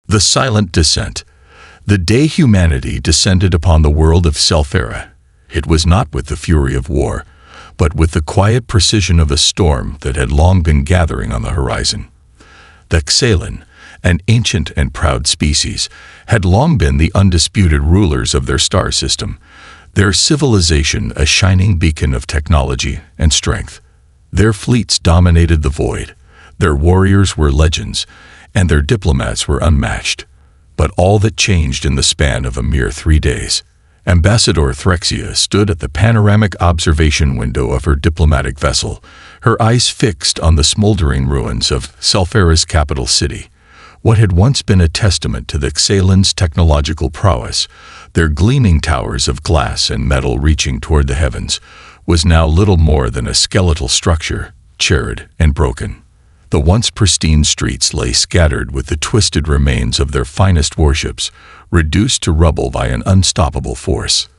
The silent descent. The day humanity descended upon the world of Selphera, it was not with the fury of war, but with the quiet precision of a storm that had long been gathering on the horizon. The Xalan, an ancient and proud species, had long been the undisputed rulers of their star system, their civilization a shining beacon of technology and strength. Their fleets dominated the void, their warriors were legends, and their diplomats were unmatched. But all that changed in the span of a mere 3 days. Ambassador Threxia stood at the panoramic observation window of her diplomatic vessel, her eyes fixed on the smoldering ruins of Selphera's capital city. What had once been a testament to the Xalan's technological prowess, their gleaming towers of glass and metal reaching toward the heavens, was now little more than a skeletal structure, charred and broken. The once pristine streets lay scattered with the twisted remains of their finest warships, reduced to rubble by an unstoppable force.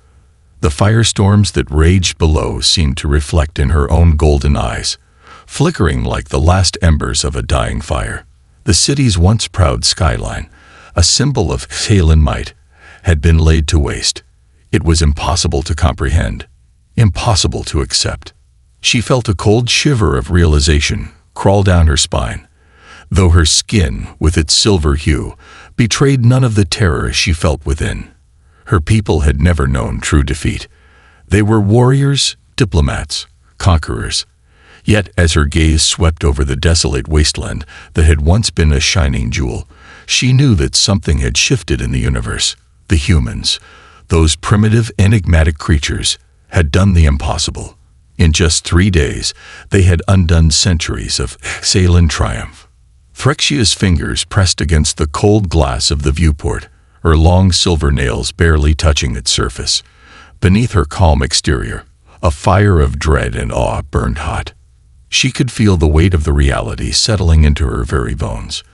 The firestorms that raged below seemed to reflect in her own golden eyes, flickering like the last embers of a dying fire. The city's once proud skyline, a symbol of Xalan might, had been laid to waste. It was impossible to comprehend, impossible to accept. She felt a cold shiver of realization crawl down her spine, though her skin, with its silver hue, betrayed none of the terror she felt within. Her people had never known true defeat. They were warriors, diplomats, conquerors. Yet as her gaze swept over the desolate wasteland that had once been a shining jewel, she knew that something had shifted in the universe. The humans, those primitive, enigmatic creatures, had done the impossible. In just 3 days, they had undone centuries of Xalan triumph. Threxia's fingers pressed against the cold glass of the viewport, her long silver nails barely touching its surface. Beneath her calm exterior, a fire of dread and awe burned hot. She could feel the weight of the reality settling into her very bones.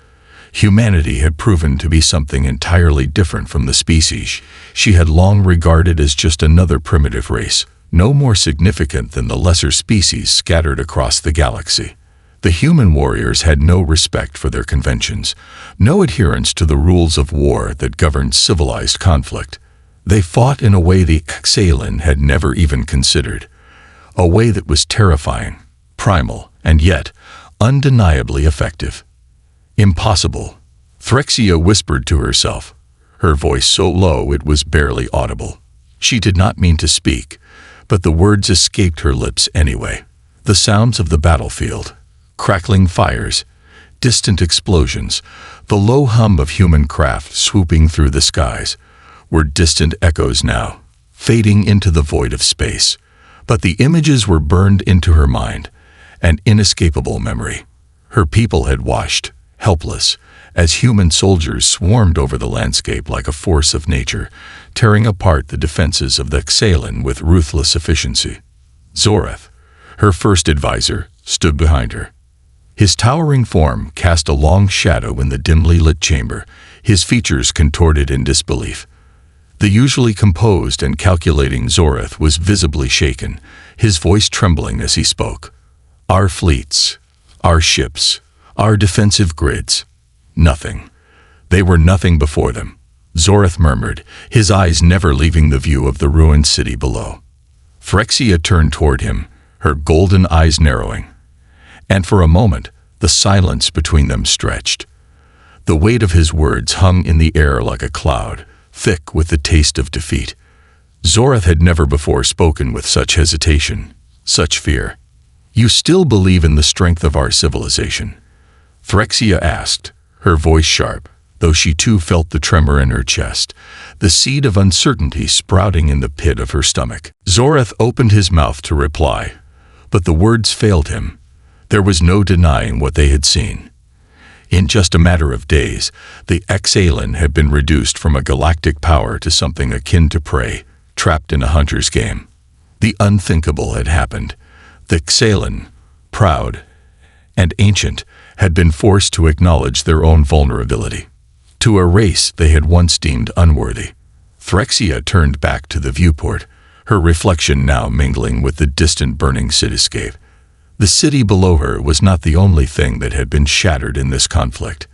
Humanity had proven to be something entirely different from the species she had long regarded as just another primitive race, no more significant than the lesser species scattered across the galaxy. The human warriors had no respect for their conventions, no adherence to the rules of war that governed civilized conflict. They fought in a way the Xalan had never even considered, a way that was terrifying, primal, and yet undeniably effective. Impossible, Threxia whispered to herself, her voice so low it was barely audible. She did not mean to speak, but the words escaped her lips anyway. The sounds of the battlefield, crackling fires, distant explosions, the low hum of human craft swooping through the skies, were distant echoes now, fading into the void of space. But the images were burned into her mind, an inescapable memory. Her people had watched, helpless, as human soldiers swarmed over the landscape like a force of nature, tearing apart the defenses of the Xalan with ruthless efficiency. Zorath, her first advisor, stood behind her. His towering form cast a long shadow in the dimly lit chamber, his features contorted in disbelief. The usually composed and calculating Zorath was visibly shaken, his voice trembling as he spoke. Our fleets, our ships, our defensive grids. Nothing. They were nothing before them, Zorath murmured, his eyes never leaving the view of the ruined city below. Threxia turned toward him, her golden eyes narrowing. And for a moment, the silence between them stretched. The weight of his words hung in the air like a cloud, thick with the taste of defeat. Zorath had never before spoken with such hesitation, such fear. You still believe in the strength of our civilization? Threxia asked, her voice sharp, though she too felt the tremor in her chest, the seed of uncertainty sprouting in the pit of her stomach. Zorath opened his mouth to reply, but the words failed him. There was no denying what they had seen. In just a matter of days, the Xalan had been reduced from a galactic power to something akin to prey, trapped in a hunter's game. The unthinkable had happened. The Xalan, proud and ancient, had been forced to acknowledge their own vulnerability, to a race they had once deemed unworthy. Threxia turned back to the viewport, her reflection now mingling with the distant burning cityscape. The city below her was not the only thing that had been shattered in this conflict.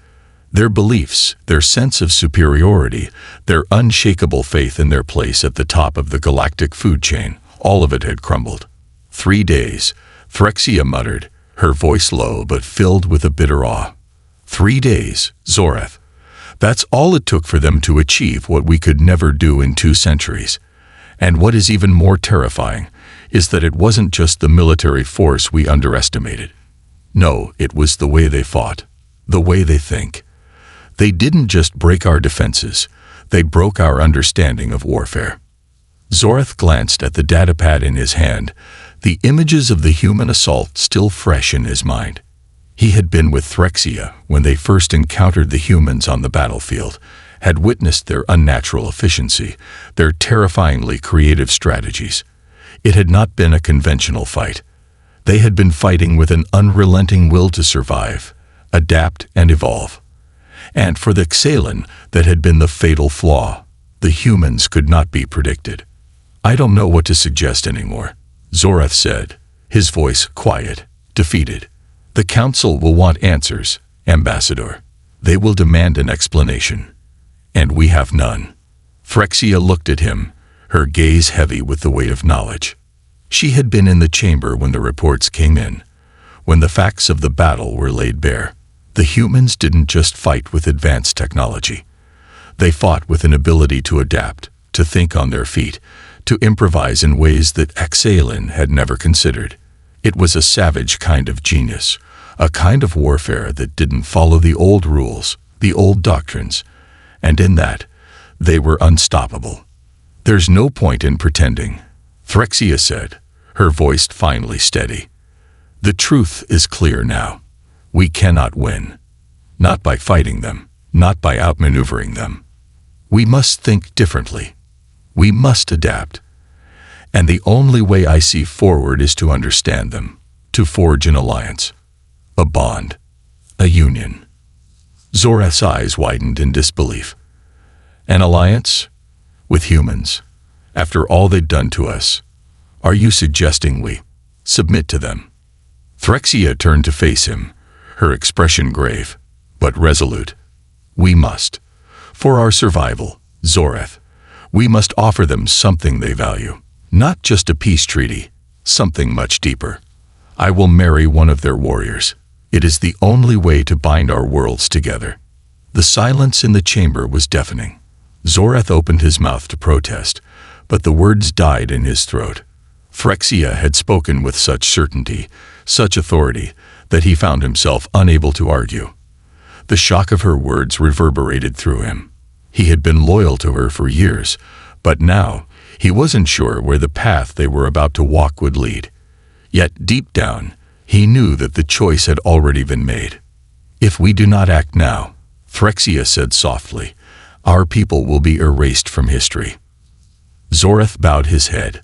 Their beliefs, their sense of superiority, their unshakable faith in their place at the top of the galactic food chain, all of it had crumbled. 3 days, Phyrexia muttered, her voice low but filled with a bitter awe. 3 days, Zorath. That's all it took for them to achieve what we could never do in 2 centuries. And what is even more terrifying is that it wasn't just the military force we underestimated. No, it was the way they fought, the way they think. They didn't just break our defenses, they broke our understanding of warfare. Zorath glanced at the datapad in his hand, the images of the human assault still fresh in his mind. He had been with Phyrexia when they first encountered the humans on the battlefield, had witnessed their unnatural efficiency, their terrifyingly creative strategies. It had not been a conventional fight. They had been fighting with an unrelenting will to survive, adapt, and evolve. And for the Xalan, that had been the fatal flaw. The humans could not be predicted. I don't know what to suggest anymore, Zorath said, his voice quiet, defeated. The Council will want answers, Ambassador. They will demand an explanation. And we have none. Phyrexia looked at him, her gaze heavy with the weight of knowledge. She had been in the chamber when the reports came in, when the facts of the battle were laid bare. The humans didn't just fight with advanced technology. They fought with an ability to adapt, to think on their feet, to improvise in ways that Xalan had never considered. It was a savage kind of genius, a kind of warfare that didn't follow the old rules, the old doctrines, and in that, they were unstoppable. There's no point in pretending, Phyrexia said, her voice finally steady. The truth is clear now. We cannot win. Not by fighting them, not by outmaneuvering them. We must think differently. We must adapt. And the only way I see forward is to understand them, to forge an alliance, a bond, a union. Zorath's eyes widened in disbelief. An alliance? With humans? After all they'd done to us? Are you suggesting we submit to them? Phyrexia turned to face him, her expression grave, but resolute. We must. For our survival, Zorath, we must offer them something they value. Not just a peace treaty, something much deeper. I will marry one of their warriors. It is the only way to bind our worlds together. The silence in the chamber was deafening. Zorath opened his mouth to protest, but the words died in his throat. Phyrexia had spoken with such certainty, such authority, that he found himself unable to argue. The shock of her words reverberated through him. He had been loyal to her for years, but now he wasn't sure where the path they were about to walk would lead. Yet deep down, he knew that the choice had already been made. If we do not act now, Phyrexia said softly, our people will be erased from history. Zorath bowed his head.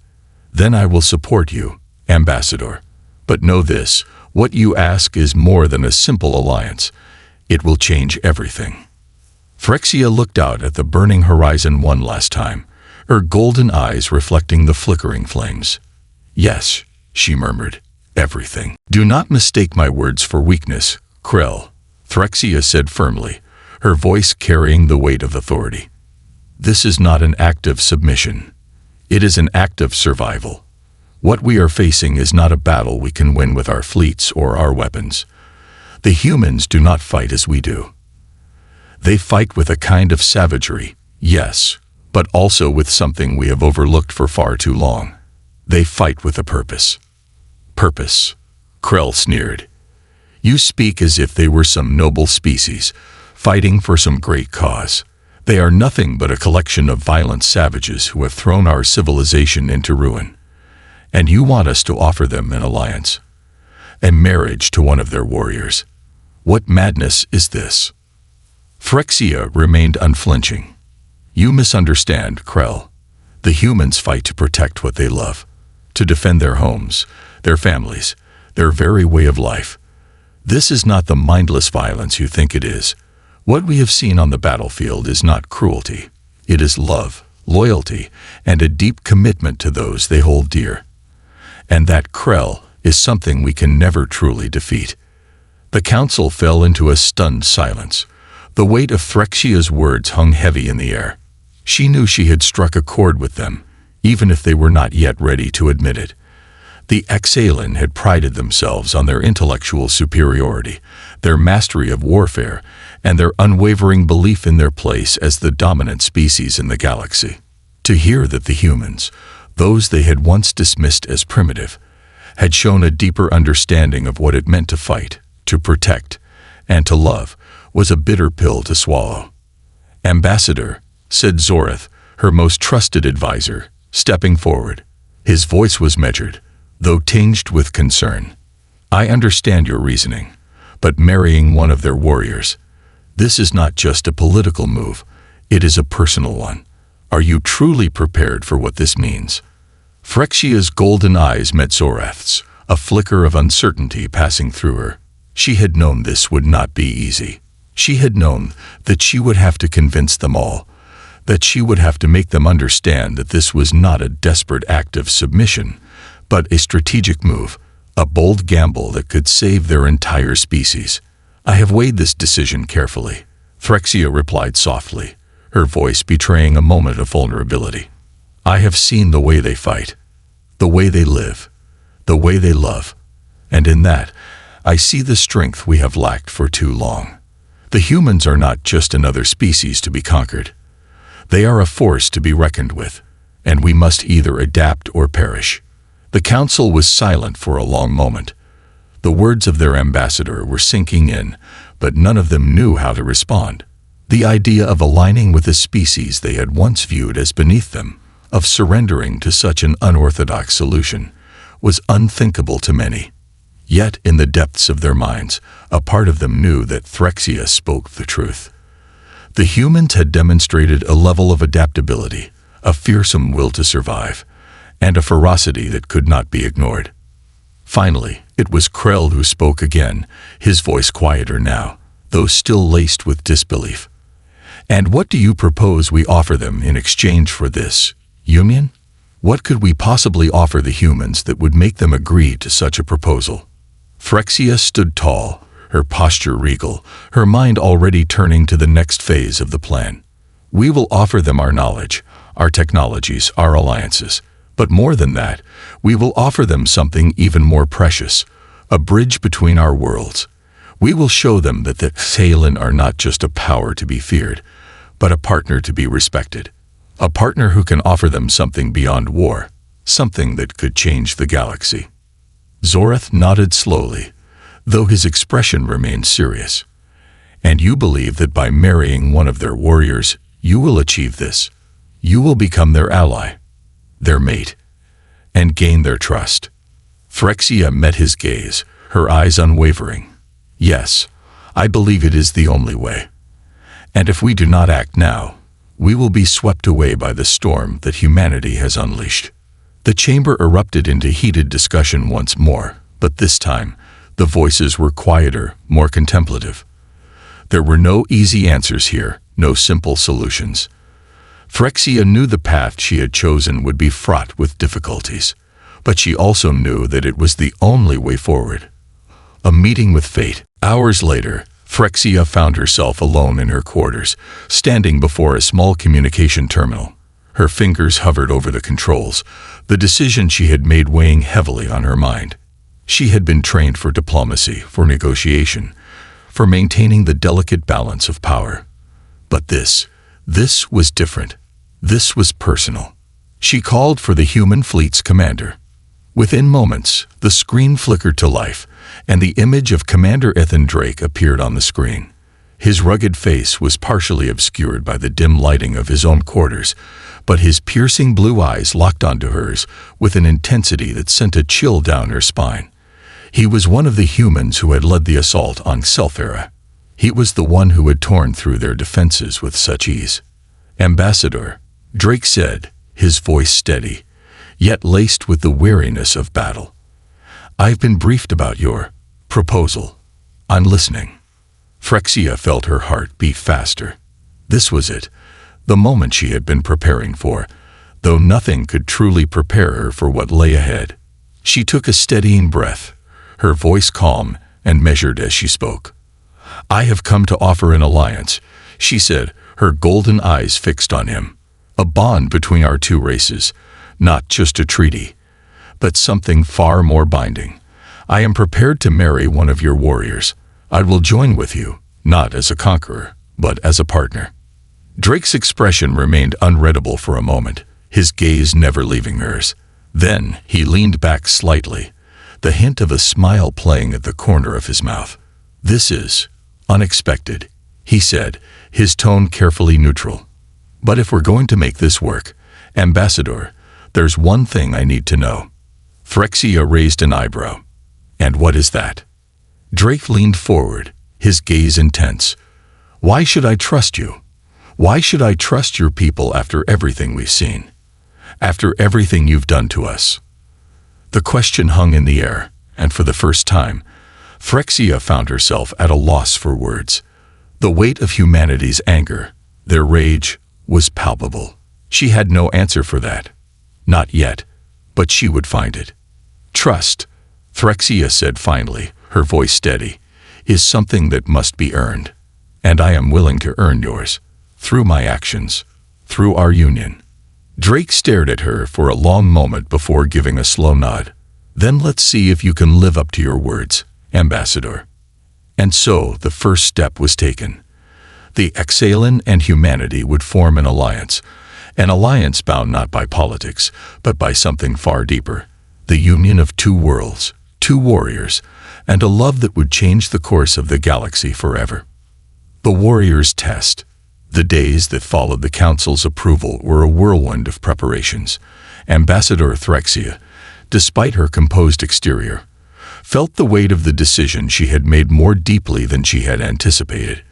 Then I will support you, Ambassador. But know this, what you ask is more than a simple alliance. It will change everything. Phyrexia looked out at the burning horizon one last time, her golden eyes reflecting the flickering flames. Yes, she murmured, everything. Do not mistake my words for weakness, Krell, Phyrexia said firmly, her voice carrying the weight of authority. This is not an act of submission. It is an act of survival. What we are facing is not a battle we can win with our fleets or our weapons. The humans do not fight as we do. They fight with a kind of savagery, yes, but also with something we have overlooked for far too long. They fight with a purpose. Purpose, Krell sneered. You speak as if they were some noble species, fighting for some great cause. They are nothing but a collection of violent savages who have thrown our civilization into ruin. And you want us to offer them an alliance, a marriage to one of their warriors. What madness is this? Phyrexia remained unflinching. You misunderstand, Krell. The humans fight to protect what they love, to defend their homes, their families, their very way of life. This is not the mindless violence you think it is. What we have seen on the battlefield is not cruelty. It is love, loyalty, and a deep commitment to those they hold dear. And that, Krell, is something we can never truly defeat. The council fell into a stunned silence. The weight of Phryxia's words hung heavy in the air. She knew she had struck a chord with them, even if they were not yet ready to admit it. The Exalen had prided themselves on their intellectual superiority, their mastery of warfare, and their unwavering belief in their place as the dominant species in the galaxy. To hear that the humans, those they had once dismissed as primitive, had shown a deeper understanding of what it meant to fight, to protect, and to love, was a bitter pill to swallow. "Ambassador," said Zorath, her most trusted advisor, stepping forward. His voice was measured, though tinged with concern. "I understand your reasoning, but marrying one of their warriors, this is not just a political move, it is a personal one. Are you truly prepared for what this means?" Phryxia's golden eyes met Zorath's, a flicker of uncertainty passing through her. She had known this would not be easy. She had known that she would have to convince them all, that she would have to make them understand that this was not a desperate act of submission, but a strategic move, a bold gamble that could save their entire species. "I have weighed this decision carefully," Phryxia replied softly, her voice betraying a moment of vulnerability. "I have seen the way they fight, the way they live, the way they love, and in that, I see the strength we have lacked for too long. The humans are not just another species to be conquered. They are a force to be reckoned with, and we must either adapt or perish." The council was silent for a long moment. The words of their ambassador were sinking in, but none of them knew how to respond. The idea of aligning with a species they had once viewed as beneath them, of surrendering to such an unorthodox solution, was unthinkable to many. Yet, in the depths of their minds, a part of them knew that Phryxia spoke the truth. The humans had demonstrated a level of adaptability, a fearsome will to survive, and a ferocity that could not be ignored. Finally, it was Krell who spoke again, his voice quieter now, though still laced with disbelief. "And what do you propose we offer them in exchange for this union? What could we possibly offer the humans that would make them agree to such a proposal?" Phryxia stood tall, her posture regal, her mind already turning to the next phase of the plan. "We will offer them our knowledge, our technologies, our alliances. But more than that, we will offer them something even more precious, a bridge between our worlds. We will show them that the Exalen are not just a power to be feared, but a partner to be respected. A partner who can offer them something beyond war, something that could change the galaxy." Zorath nodded slowly, though his expression remained serious. "And you believe that by marrying one of their warriors, you will achieve this? You will become their ally, their mate, and gain their trust?" Phryxia met his gaze, her eyes unwavering. "Yes, I believe it is the only way. And if we do not act now, we will be swept away by the storm that humanity has unleashed." The chamber erupted into heated discussion once more, but this time, the voices were quieter, more contemplative. There were no easy answers here, no simple solutions. Phryxia knew the path she had chosen would be fraught with difficulties, but she also knew that it was the only way forward. A meeting with fate. Hours later, Phryxia found herself alone in her quarters, standing before a small communication terminal. Her fingers hovered over the controls, the decision she had made weighing heavily on her mind. She had been trained for diplomacy, for negotiation, for maintaining the delicate balance of power. But this was different. This was personal. She called for the human fleet's commander. Within moments, the screen flickered to life, and the image of Commander Ethan Drake appeared on the screen. His rugged face was partially obscured by the dim lighting of his own quarters, but his piercing blue eyes locked onto hers with an intensity that sent a chill down her spine. He was one of the humans who had led the assault on Selfera. He was the one who had torn through their defenses with such ease. "Ambassador," Drake said, his voice steady, yet laced with the weariness of battle. "I've been briefed about your proposal. I'm listening." Phryxia felt her heart beat faster. This was it, the moment she had been preparing for, though nothing could truly prepare her for what lay ahead. She took a steadying breath, her voice calm and measured as she spoke. "I have come to offer an alliance," she said, her golden eyes fixed on him. "A bond between our two races, not just a treaty, but something far more binding. I am prepared to marry one of your warriors. I will join with you, not as a conqueror, but as a partner." Drake's expression remained unreadable for a moment, his gaze never leaving hers. Then he leaned back slightly, the hint of a smile playing at the corner of his mouth. "This is unexpected," he said, his tone carefully neutral. "But if we're going to make this work, Ambassador, there's one thing I need to know." Phyrexia raised an eyebrow. "And what is that?" Drake leaned forward, his gaze intense. "Why should I trust you? Why should I trust your people after everything we've seen? After everything you've done to us?" The question hung in the air, and for the first time, Phyrexia found herself at a loss for words. The weight of humanity's anger, their rage, was palpable. She had no answer for that. Not yet, but she would find it. "Trust," Phyrexia said finally, her voice steady, "is something that must be earned. And I am willing to earn yours, through my actions, through our union." Drake stared at her for a long moment before giving a slow nod. "Then let's see if you can live up to your words, Ambassador." And so the first step was taken. The Exalen and humanity would form an alliance bound not by politics, but by something far deeper, the union of two worlds, two warriors, and a love that would change the course of the galaxy forever. The warriors' test. The days that followed the Council's approval were a whirlwind of preparations. Ambassador Phyrexia, despite her composed exterior, felt the weight of the decision she had made more deeply than she had anticipated.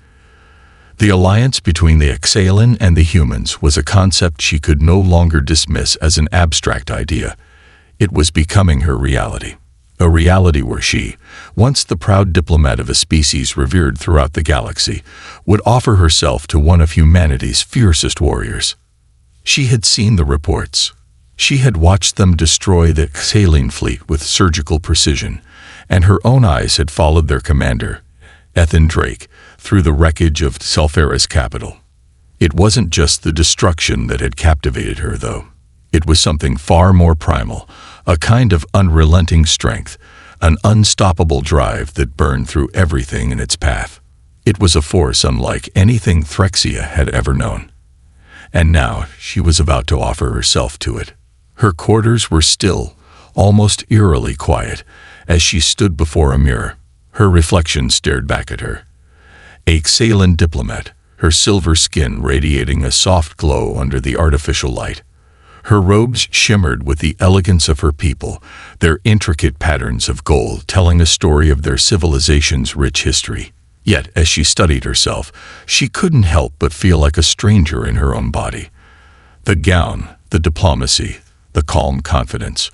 The alliance between the Exalen and the humans was a concept she could no longer dismiss as an abstract idea. It was becoming her reality. A reality where she, once the proud diplomat of a species revered throughout the galaxy, would offer herself to one of humanity's fiercest warriors. She had seen the reports. She had watched them destroy the Exalen fleet with surgical precision, and her own eyes had followed their commander, Ethan Drake, through the wreckage of Selfera's capital. It wasn't just the destruction that had captivated her, though. It was something far more primal, a kind of unrelenting strength, an unstoppable drive that burned through everything in its path. It was a force unlike anything Phyrexia had ever known. And now she was about to offer herself to it. Her quarters were still, almost eerily quiet, as she stood before a mirror. Her reflection stared back at her. A Exalen diplomat, her silver skin radiating a soft glow under the artificial light. Her robes shimmered with the elegance of her people, their intricate patterns of gold telling a story of their civilization's rich history. Yet, as she studied herself, she couldn't help but feel like a stranger in her own body. The gown, the diplomacy, the calm confidence,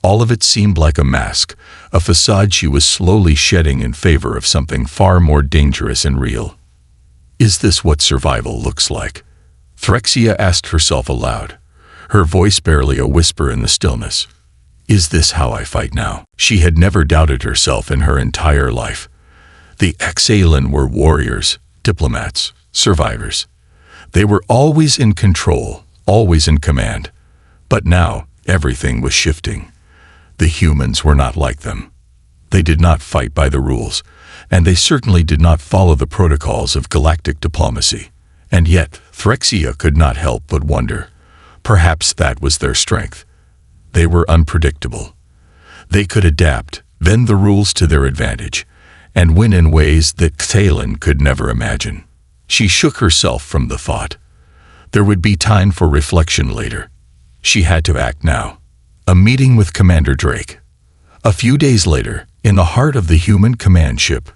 all of it seemed like a mask, a facade she was slowly shedding in favor of something far more dangerous and real. "Is this what survival looks like?" Phyrexia asked herself aloud, her voice barely a whisper in the stillness. "Is this how I fight now?" She had never doubted herself in her entire life. The Exalen were warriors, diplomats, survivors. They were always in control, always in command. But now, everything was shifting. The humans were not like them. They did not fight by the rules, and they certainly did not follow the protocols of galactic diplomacy. And yet, Phyrexia could not help but wonder. Perhaps that was their strength. They were unpredictable. They could adapt, bend the rules to their advantage, and win in ways that Exalen could never imagine. She shook herself from the thought. There would be time for reflection later. She had to act now. A meeting with Commander Drake. A few days later, in the heart of the human command ship,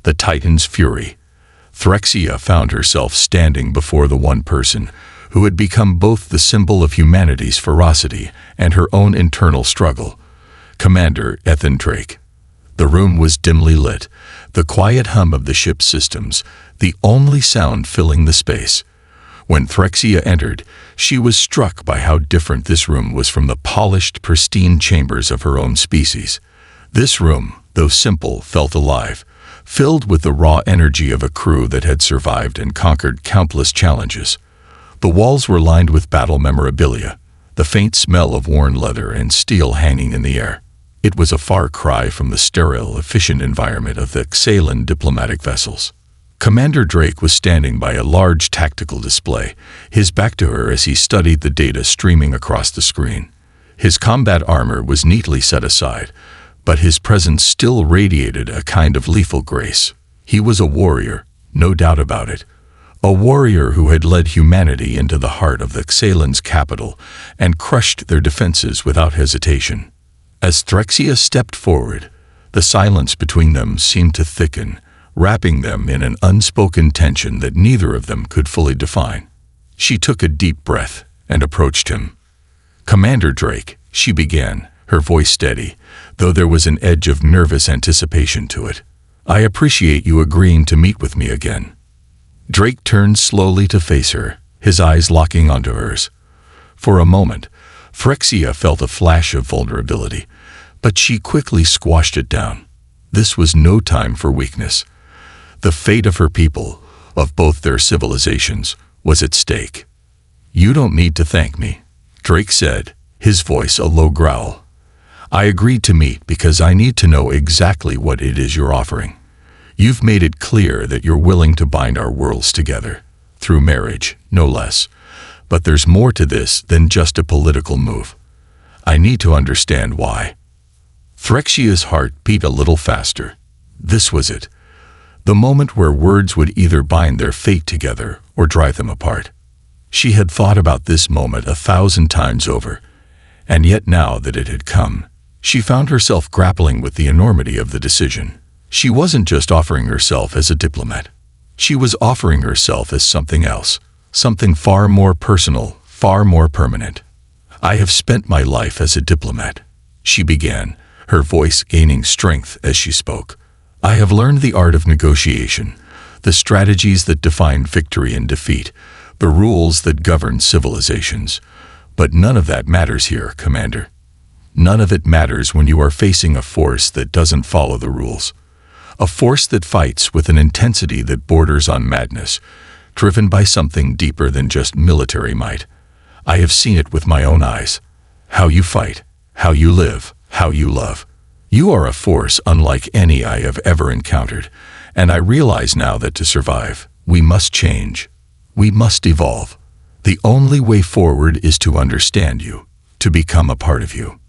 the Titan's Fury, Phyrexia found herself standing before the one person who had become both the symbol of humanity's ferocity and her own internal struggle, Commander Ethan Drake. The room was dimly lit, the quiet hum of the ship's systems, the only sound filling the space. When Phyrexia entered, she was struck by how different this room was from the polished, pristine chambers of her own species. This room, though simple, felt alive, filled with the raw energy of a crew that had survived and conquered countless challenges. The walls were lined with battle memorabilia, the faint smell of worn leather and steel hanging in the air. It was a far cry from the sterile, efficient environment of the Xalan diplomatic vessels. Commander Drake was standing by a large tactical display, his back to her as he studied the data streaming across the screen. His combat armor was neatly set aside, but his presence still radiated a kind of lethal grace. He was a warrior, no doubt about it. A warrior who had led humanity into the heart of the Xalan's capital and crushed their defenses without hesitation. As Threxia stepped forward, the silence between them seemed to thicken, wrapping them in an unspoken tension that neither of them could fully define. She took a deep breath and approached him. "Commander Drake," she began, her voice steady, though there was an edge of nervous anticipation to it. "I appreciate you agreeing to meet with me again." Drake turned slowly to face her, his eyes locking onto hers. For a moment, Threxia felt a flash of vulnerability, but she quickly squashed it down. This was no time for weakness. The fate of her people, of both their civilizations, was at stake. "You don't need to thank me," Drake said, his voice a low growl. "I agreed to meet because I need to know exactly what it is you're offering. You've made it clear that you're willing to bind our worlds together, through marriage, no less. But there's more to this than just a political move. I need to understand why." Threxia's heart beat a little faster. This was it. The moment where words would either bind their fate together or drive them apart. She had thought about this moment 1,000 times over, and yet now that it had come, she found herself grappling with the enormity of the decision. She wasn't just offering herself as a diplomat. She was offering herself as something else, something far more personal, far more permanent. "I have spent my life as a diplomat," she began, her voice gaining strength as she spoke. "I have learned the art of negotiation, the strategies that define victory and defeat, the rules that govern civilizations. But none of that matters here, Commander. None of it matters when you are facing a force that doesn't follow the rules. A force that fights with an intensity that borders on madness, driven by something deeper than just military might. I have seen it with my own eyes. How you fight, how you live, how you love. You are a force unlike any I have ever encountered, and I realize now that to survive, we must change. We must evolve. The only way forward is to understand you, to become a part of you."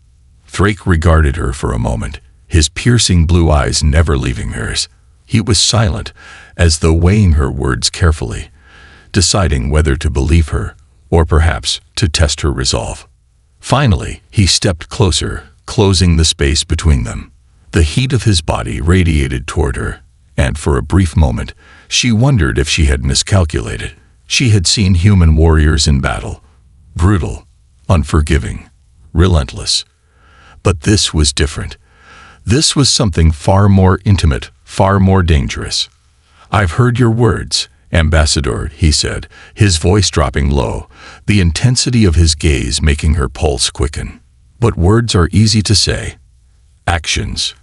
Drake regarded her for a moment, his piercing blue eyes never leaving hers. He was silent, as though weighing her words carefully, deciding whether to believe her or perhaps to test her resolve. Finally, he stepped closer, closing the space between them. The heat of his body radiated toward her, and for a brief moment, she wondered if she had miscalculated. She had seen human warriors in battle, brutal, unforgiving, relentless. But this was different. This was something far more intimate, far more dangerous. "I've heard your words, Ambassador," he said, his voice dropping low, the intensity of his gaze making her pulse quicken. "But words are easy to say. Actions.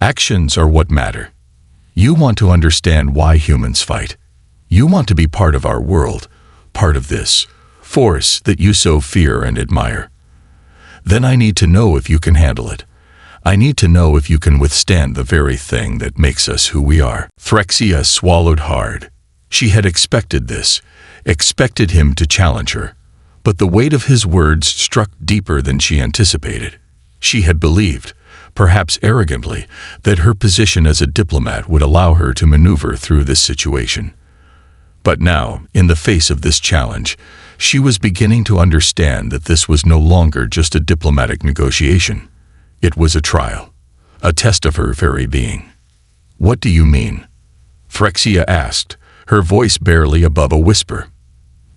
Actions are what matter. You want to understand why humans fight. You want to be part of our world, part of this force that you so fear and admire. Then I need to know if you can handle it. I need to know if you can withstand the very thing that makes us who we are." Threxia swallowed hard. She had expected this, expected him to challenge her. But the weight of his words struck deeper than she anticipated. She had believed, perhaps arrogantly, that her position as a diplomat would allow her to maneuver through this situation. But now, in the face of this challenge, she was beginning to understand that this was no longer just a diplomatic negotiation. It was a trial, a test of her very being. "What do you mean?" Threxia asked, her voice barely above a whisper.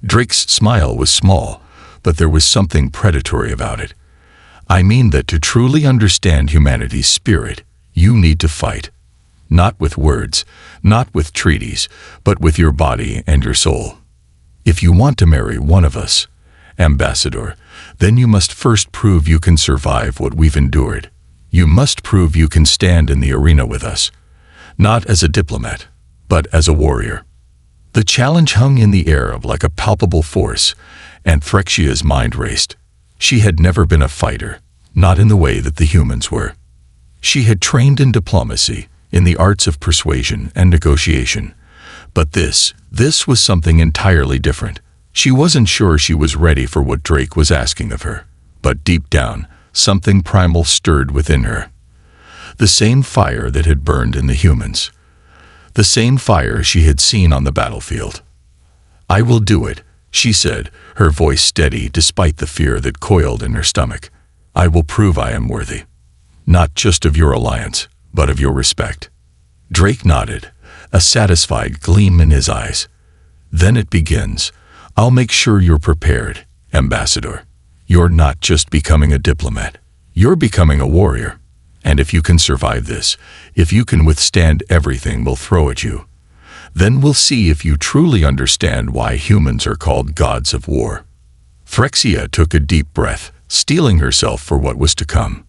Drake's smile was small, but there was something predatory about it. "I mean that to truly understand humanity's spirit, you need to fight. Not with words, not with treaties, but with your body and your soul. If you want to marry one of us, Ambassador, then you must first prove you can survive what we've endured. You must prove you can stand in the arena with us. not as a diplomat, but as a warrior. The challenge hung in the air like a palpable force, and Phryxia's mind raced. She had never been a fighter, not in the way that the humans were. She had trained in diplomacy, in the arts of persuasion and negotiation. But this was something entirely different. She wasn't sure she was ready for what Drake was asking of her. But deep down, something primal stirred within her. The same fire that had burned in the humans. The same fire she had seen on the battlefield. "I will do it," she said, her voice steady despite the fear that coiled in her stomach. "I will prove I am worthy. Not just of your alliance, but of your respect." Drake nodded, a satisfied gleam in his eyes. "Then it begins. I'll make sure you're prepared, Ambassador. You're not just becoming a diplomat. You're becoming a warrior. And if you can survive this, if you can withstand everything we'll throw at you, then we'll see if you truly understand why humans are called gods of war." Phryxia took a deep breath, steeling herself for what was to come.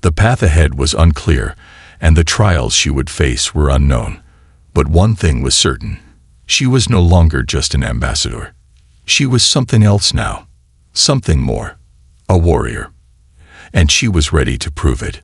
The path ahead was unclear, and the trials she would face were unknown. But one thing was certain. She was no longer just an ambassador. She was something else now. Something more. A warrior. And she was ready to prove it.